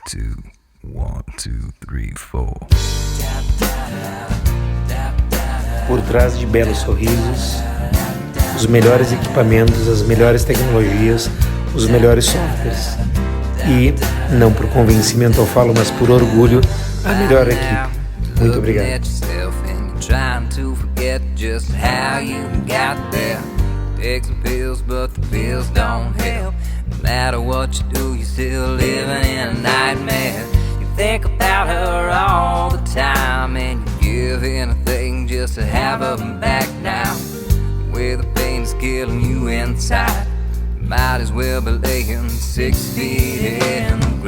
two, 1, 2, 3, 4. Por trás de belos sorrisos, os melhores equipamentos, as melhores tecnologias, os melhores softwares. E, não por convencimento eu falo, mas por orgulho, a melhor equipe. Muito obrigado. Trying to forget just how you got there. Take some pills, but the pills don't help. No matter what you do, you're still living in a nightmare. You think about her all the time, and you give anything just to have her back now. Where the pain is killing you inside, might as well be laying 6 feet in the ground.